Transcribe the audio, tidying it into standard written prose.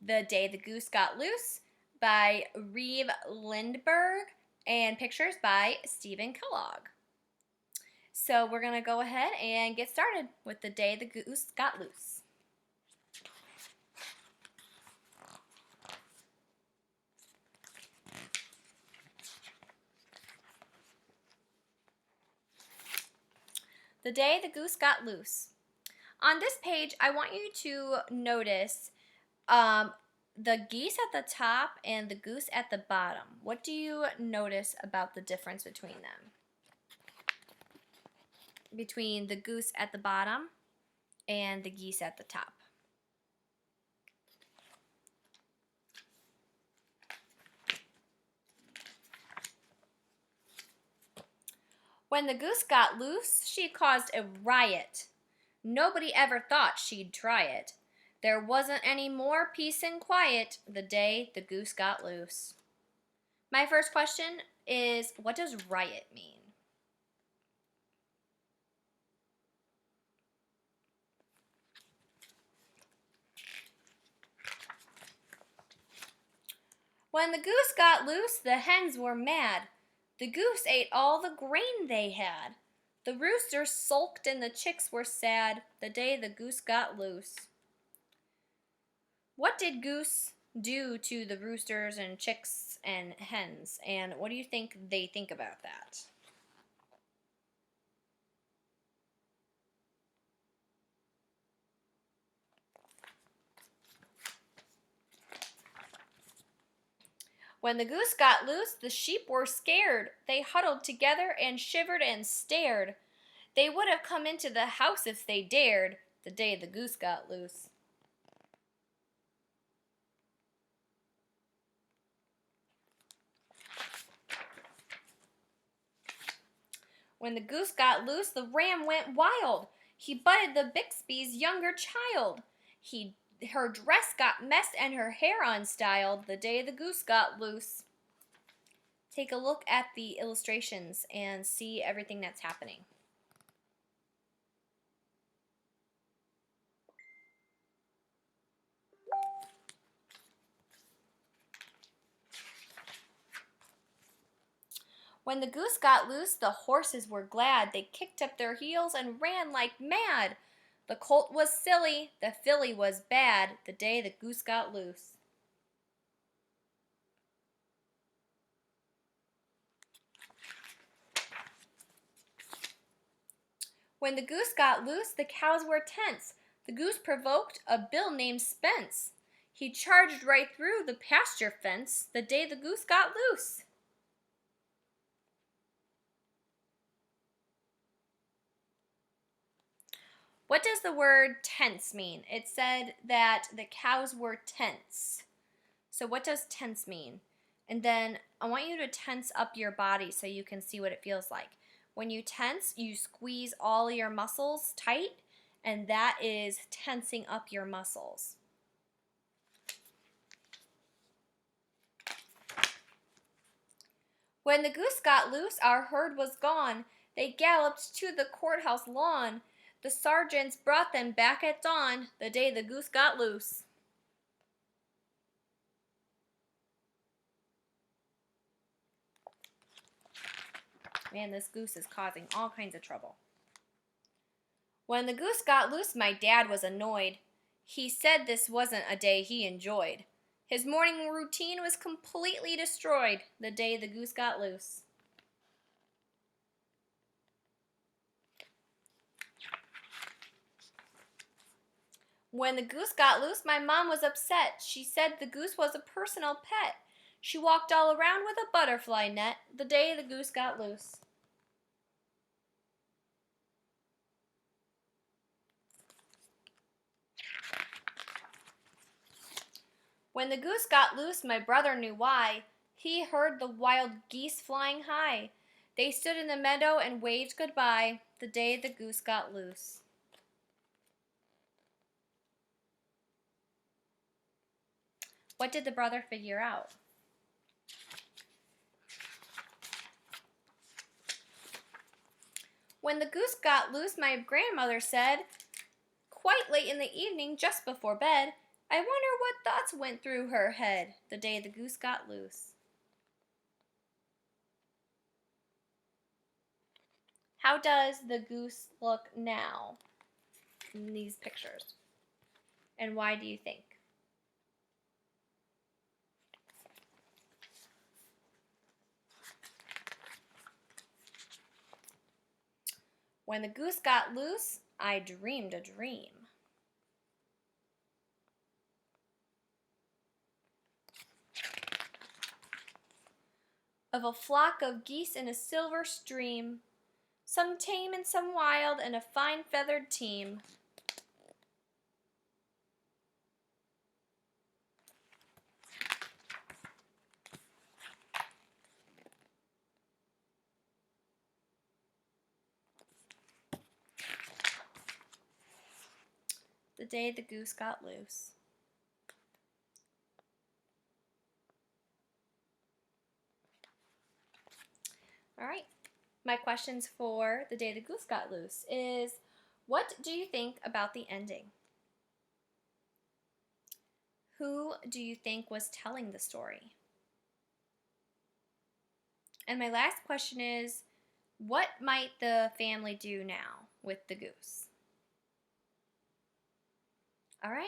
The Day the Goose Got Loose by Reeve Lindbergh and pictures by Stephen Kellogg. So we're going to go ahead and get started with The Day the Goose Got Loose. The Day the Goose Got Loose. On this page, I want you to notice the geese at the top and the goose at the bottom. What do you notice about the difference between them? Between the goose at the bottom and the geese at the top. When the goose got loose, she caused a riot. Nobody ever thought she'd try it. There wasn't any more peace and quiet the day the goose got loose. My first question is, what does riot mean? When the goose got loose, the hens were mad. The goose ate all the grain they had. The rooster sulked and the chicks were sad the day the goose got loose. What did goose do to the roosters and chicks and hens? And what do you think they think about that? When the goose got loose, the sheep were scared. They huddled together and shivered and stared. They would have come into the house if they dared, the day the goose got loose. When the goose got loose, the ram went wild. He butted the Bixby's younger child. Her dress got messed and her hair unstyled the day the goose got loose. Take a look at the illustrations and see everything that's happening. When the goose got loose, the horses were glad. They kicked up their heels and ran like mad. The colt was silly, the filly was bad, the day the goose got loose. When the goose got loose, the cows were tense. The goose provoked a bill named Spence. He charged right through the pasture fence the day the goose got loose. What does the word tense mean? It said that the cows were tense. So what does tense mean? And then I want you to tense up your body so you can see what it feels like. When you tense, you squeeze all your muscles tight, and that is tensing up your muscles. When the goose got loose, our herd was gone. They galloped to the courthouse lawn. The sergeants brought them back at dawn, the day the goose got loose. Man, this goose is causing all kinds of trouble. When the goose got loose, my dad was annoyed. He said this wasn't a day he enjoyed. His morning routine was completely destroyed the day the goose got loose. When the goose got loose, my mom was upset. She said the goose was a personal pet. She walked all around with a butterfly net the day the goose got loose. When the goose got loose, my brother knew why. He heard the wild geese flying high. They stood in the meadow and waved goodbye the day the goose got loose. What did the brother figure out? When the goose got loose, my grandmother said, quite late in the evening, just before bed, I wonder what thoughts went through her head the day the goose got loose. How does the goose look now in these pictures? And why do you think? When the goose got loose, I dreamed a dream. Of a flock of geese in a silver stream, some tame and some wild, and a fine feathered team. The day the goose got loose. All right. My questions for the day the goose got loose is, what do you think about the ending? Who do you think was telling the story? And my last question is, what might the family do now with the goose? All right.